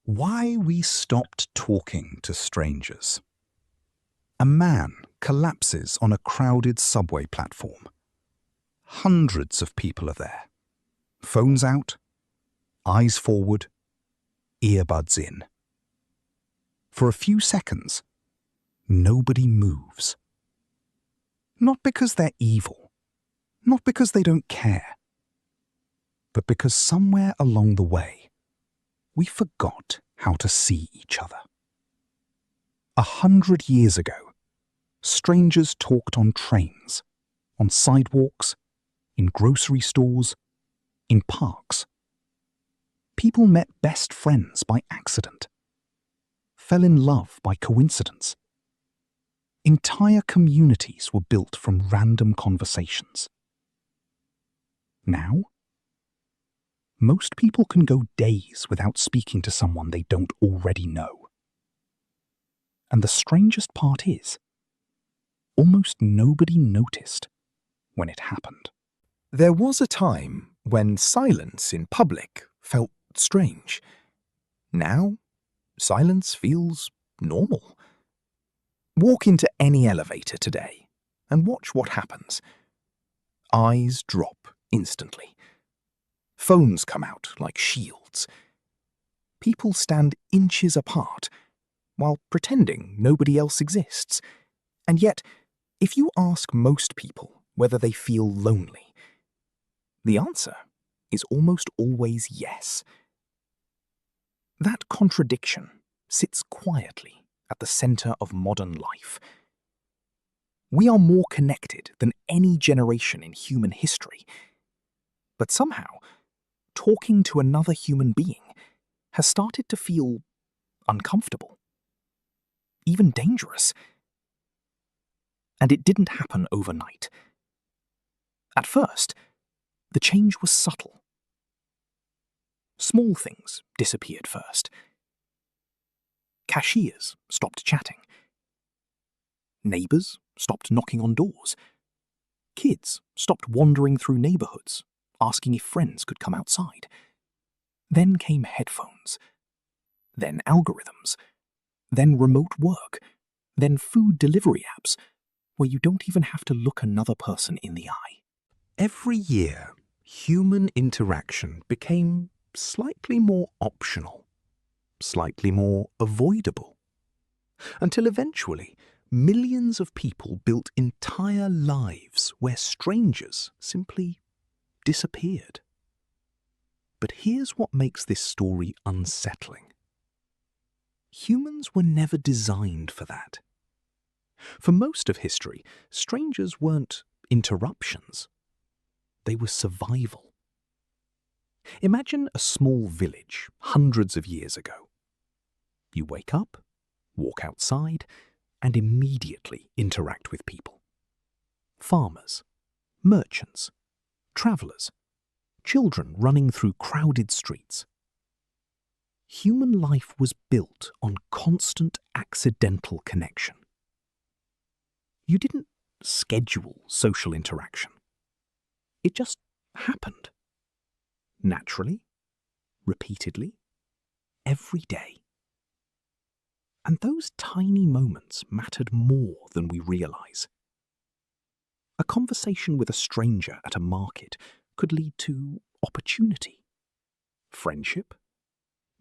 Why we stopped talking to strangers. A man collapses on a crowded subway platform. Hundreds of people are there. Phones out, eyes forward, earbuds in. For a few seconds, nobody moves. Not because they're evil, not because they don't care, but because somewhere along the way, we forgot how to see each other. 100 years ago, strangers talked on trains, on sidewalks, in grocery stores, in parks. People met best friends by accident, fell in love by coincidence. Entire communities were built from random conversations. Now, most people can go days without speaking to someone they don't already know. And the strangest part is, almost nobody noticed when it happened. There was a time when silence in public felt strange. Now, silence feels normal. Walk into any elevator today and watch what happens. Eyes drop instantly. Phones come out like shields. People stand inches apart while pretending nobody else exists. And yet, if you ask most people whether they feel lonely, the answer is almost always yes. That contradiction sits quietly at the center of modern life. We are more connected than any generation in human history, but somehow, talking to another human being has started to feel uncomfortable, even dangerous. And it didn't happen overnight. At first, the change was subtle. Small things disappeared first. Cashiers stopped chatting. Neighbors stopped knocking on doors. Kids stopped wandering through neighborhoods, asking if friends could come outside. Then came headphones. Then algorithms. Then remote work. Then food delivery apps, where you don't even have to look another person in the eye. Every year, human interaction became slightly more optional, slightly more avoidable, until eventually millions of people built entire lives where strangers simply disappeared. But here's what makes this story unsettling. Humans were never designed for that. For most of history, strangers weren't interruptions. They were survival. Imagine a small village hundreds of years ago. You wake up, walk outside, and immediately interact with people. Farmers, merchants, travelers, children running through crowded streets. Human life was built on constant accidental connection. You didn't schedule social interaction. It just happened. Naturally, repeatedly, every day. And those tiny moments mattered more than we realize. A conversation with a stranger at a market could lead to opportunity, friendship,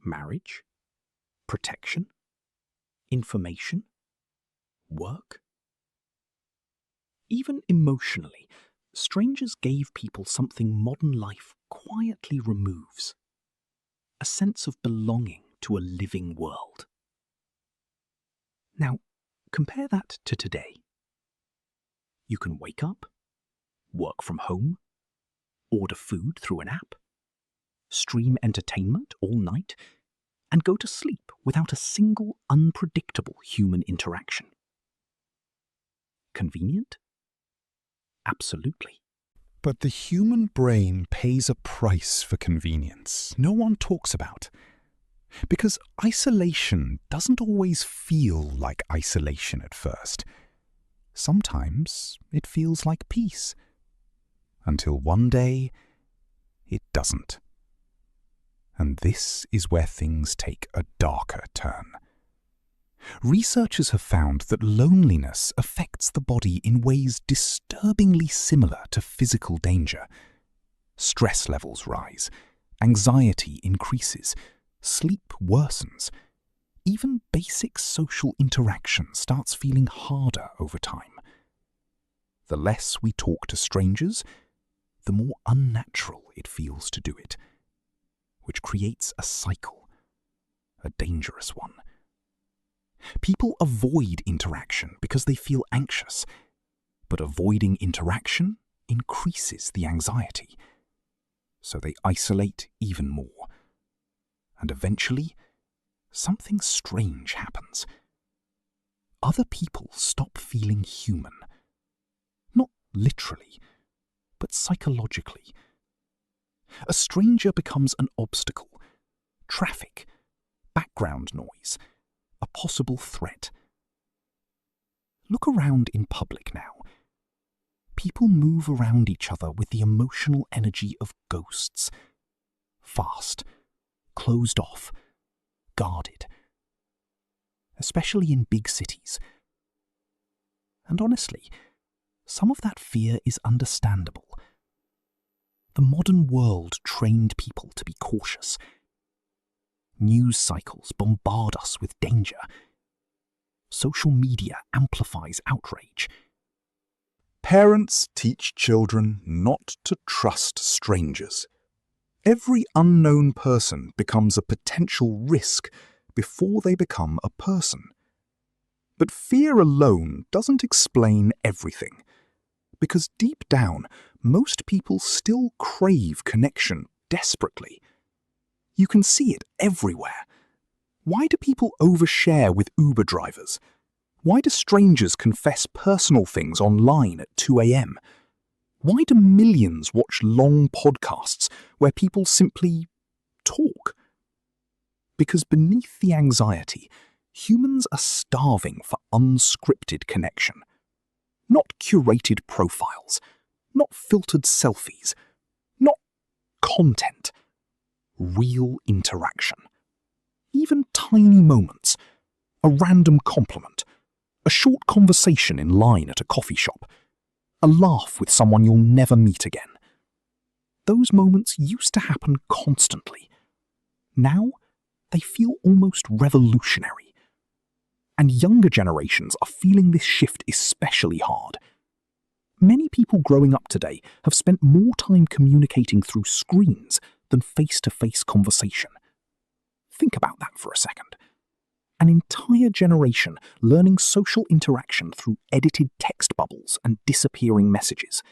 marriage, protection, information, work. Even emotionally, strangers gave people something modern life quietly removes: a sense of belonging to a living world. Now, compare that to today. You can wake up, work from home, order food through an app, stream entertainment all night, and go to sleep without a single unpredictable human interaction. Convenient? Absolutely. But the human brain pays a price for convenience no one talks about. Because isolation doesn't always feel like isolation at first. Sometimes it feels like peace. Until one day, it doesn't. And this is where things take a darker turn. Researchers have found that loneliness affects the body in ways disturbingly similar to physical danger. Stress levels rise, anxiety increases, sleep worsens. Even basic social interaction starts feeling harder over time. The less we talk to strangers, the more unnatural it feels to do it, which creates a cycle, a dangerous one. People avoid interaction because they feel anxious, but avoiding interaction increases the anxiety. So they isolate even more. And eventually, something strange happens. Other people stop feeling human. Not literally, but psychologically. A stranger becomes an obstacle, traffic, background noise, a possible threat. Look around in public now. People move around each other with the emotional energy of ghosts. Fast, closed off, guarded. Especially in big cities. And honestly, some of that fear is understandable. The modern world trained people to be cautious. News cycles bombard us with danger. Social media amplifies outrage. Parents teach children not to trust strangers. Every unknown person becomes a potential risk before they become a person. But fear alone doesn't explain everything, because deep down, most people still crave connection desperately. You can see it everywhere. Why do people overshare with Uber drivers? Why do strangers confess personal things online at 2 a.m? Why do millions watch long podcasts where people simply talk? Because beneath the anxiety, humans are starving for unscripted connection. Not curated profiles, not filtered selfies, not content. Real interaction. Even tiny moments. A random compliment. A short conversation in line at a coffee shop. A laugh with someone you'll never meet again. Those moments used to happen constantly. Now, they feel almost revolutionary. And younger generations are feeling this shift especially hard. Many people growing up today have spent more time communicating through screens than face-to-face conversation. Think about that for a second. An entire generation learning social interaction through edited text bubbles and disappearing messages.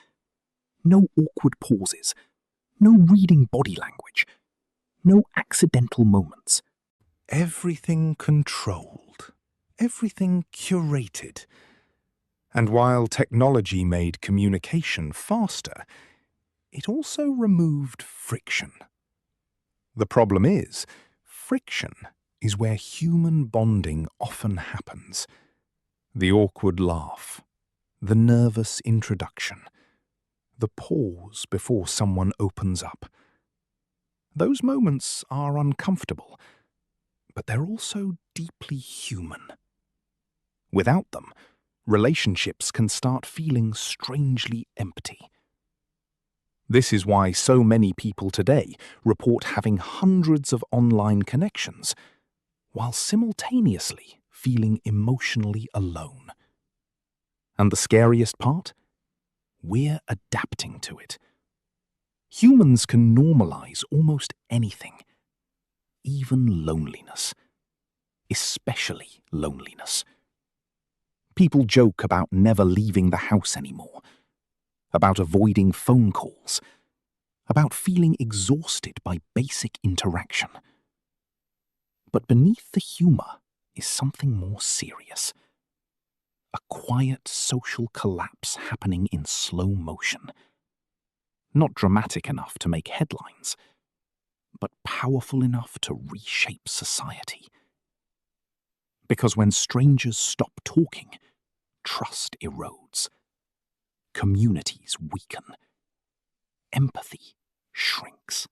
No awkward pauses. No reading body language. No accidental moments. Everything controlled. Everything curated. And while technology made communication faster, it also removed friction. The problem is, friction is where human bonding often happens. The awkward laugh, the nervous introduction, the pause before someone opens up. Those moments are uncomfortable, but they're also deeply human. Without them, relationships can start feeling strangely empty. This is why so many people today report having hundreds of online connections, while simultaneously feeling emotionally alone. And the scariest part? We're adapting to it. Humans can normalize almost anything, even loneliness, especially loneliness. People joke about never leaving the house anymore, about avoiding phone calls, about feeling exhausted by basic interaction. But beneath the humor is something more serious. A quiet social collapse happening in slow motion. Not dramatic enough to make headlines, but powerful enough to reshape society. Because when strangers stop talking, trust erodes. Communities weaken. Empathy shrinks.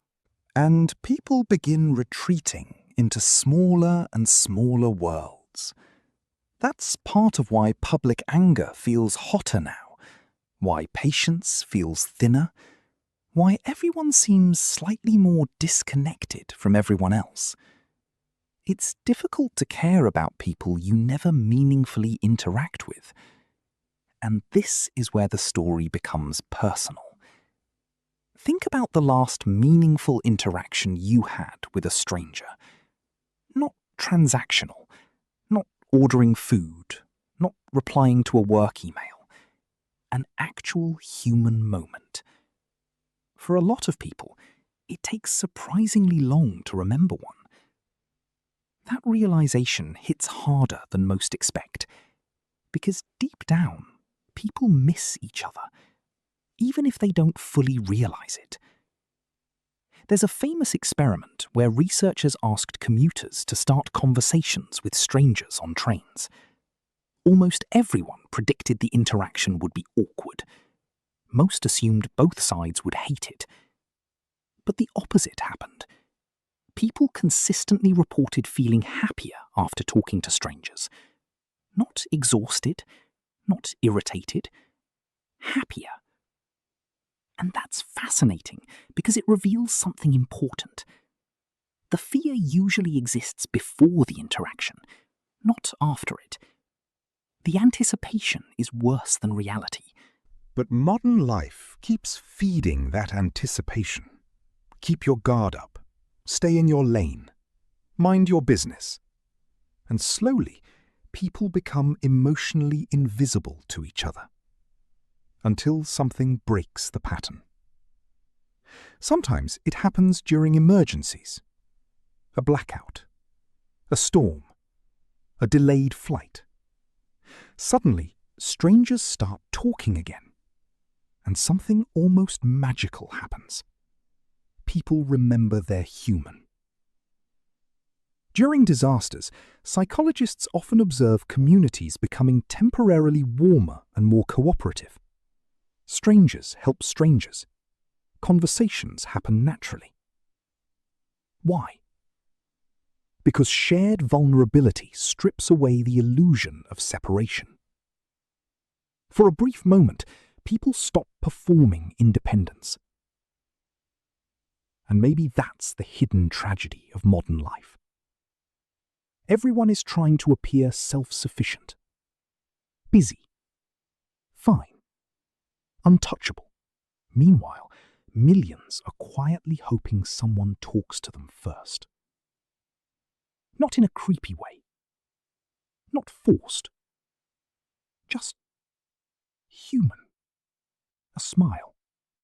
And people begin retreating into smaller and smaller worlds. That's part of why public anger feels hotter now, why patience feels thinner, why everyone seems slightly more disconnected from everyone else. It's difficult to care about people you never meaningfully interact with. And this is where the story becomes personal. Think about the last meaningful interaction you had with a stranger. Not transactional, not ordering food, not replying to a work email. An actual human moment. For a lot of people, it takes surprisingly long to remember one. That realization hits harder than most expect, because deep down, people miss each other, even if they don't fully realize it. There's a famous experiment where researchers asked commuters to start conversations with strangers on trains. Almost everyone predicted the interaction would be awkward. Most assumed both sides would hate it. But the opposite happened. People consistently reported feeling happier after talking to strangers. Not exhausted, not irritated, happier. And that's fascinating because it reveals something important. The fear usually exists before the interaction, not after it. The anticipation is worse than reality. But modern life keeps feeding that anticipation. Keep your guard up. Stay in your lane. Mind your business. And slowly, people become emotionally invisible to each other. Until something breaks the pattern. Sometimes it happens during emergencies. A blackout. A storm. A delayed flight. Suddenly, strangers start talking again. And something almost magical happens. People remember they're human. During disasters, psychologists often observe communities becoming temporarily warmer and more cooperative. Strangers help strangers. Conversations happen naturally. Why? Because shared vulnerability strips away the illusion of separation. For a brief moment, people stop performing independence. And maybe that's the hidden tragedy of modern life. Everyone is trying to appear self-sufficient, busy, fine, untouchable. Meanwhile, millions are quietly hoping someone talks to them first. Not in a creepy way, not forced, just human. A smile,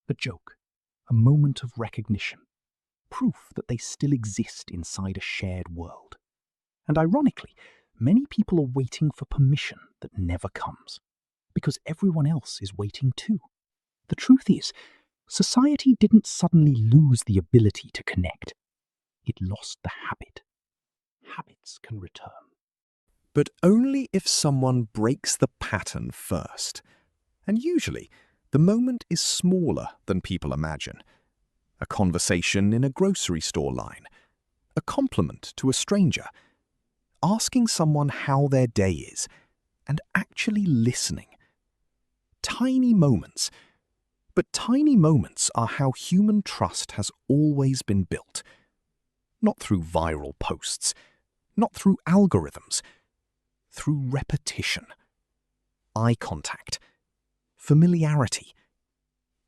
a joke, a moment of recognition, proof that they still exist inside a shared world. And ironically, many people are waiting for permission that never comes, because everyone else is waiting too. The truth is, society didn't suddenly lose the ability to connect. It lost the habit. Habits can return. But only if someone breaks the pattern first. And usually, the moment is smaller than people imagine. A conversation in a grocery store line, a compliment to a stranger, asking someone how their day is, and actually listening. Tiny moments. But tiny moments are how human trust has always been built. Not through viral posts, not through algorithms, through repetition, eye contact, familiarity,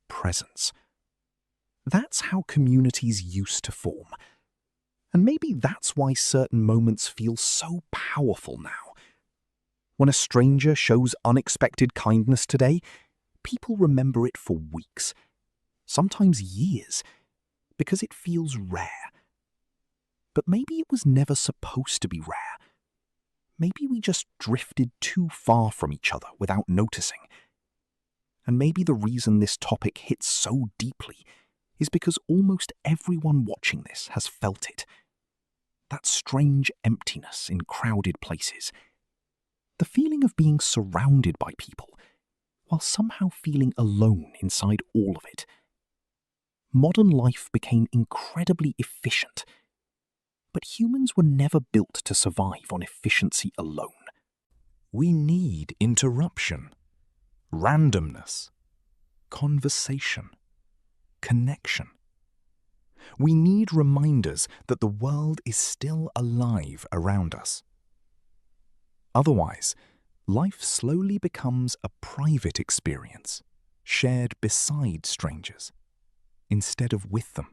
presence. That's how communities used to form. And maybe that's why certain moments feel so powerful now. When a stranger shows unexpected kindness today, people remember it for weeks, sometimes years, because it feels rare. But maybe it was never supposed to be rare. Maybe we just drifted too far from each other without noticing. And maybe the reason this topic hits so deeply is because almost everyone watching this has felt it. That strange emptiness in crowded places. The feeling of being surrounded by people, while somehow feeling alone inside all of it. modern life became incredibly efficient. But humans were never built to survive on efficiency alone. We need interruption, randomness, conversation, connection. We need reminders that the world is still alive around us. Otherwise, life slowly becomes a private experience, shared beside strangers, instead of with them.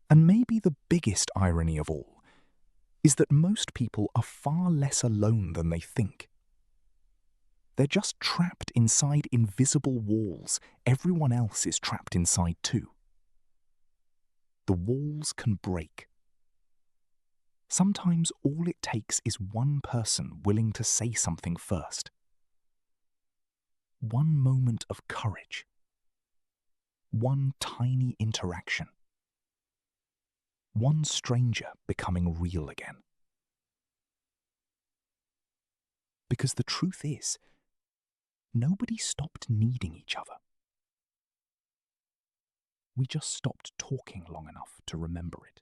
And maybe the biggest irony of all is that most people are far less alone than they think. They're just trapped inside invisible walls everyone else is trapped inside too. The walls can break. Sometimes all it takes is one person willing to say something first. One moment of courage. One tiny interaction. One stranger becoming real again. Because the truth is, nobody stopped needing each other. We just stopped talking long enough to remember it.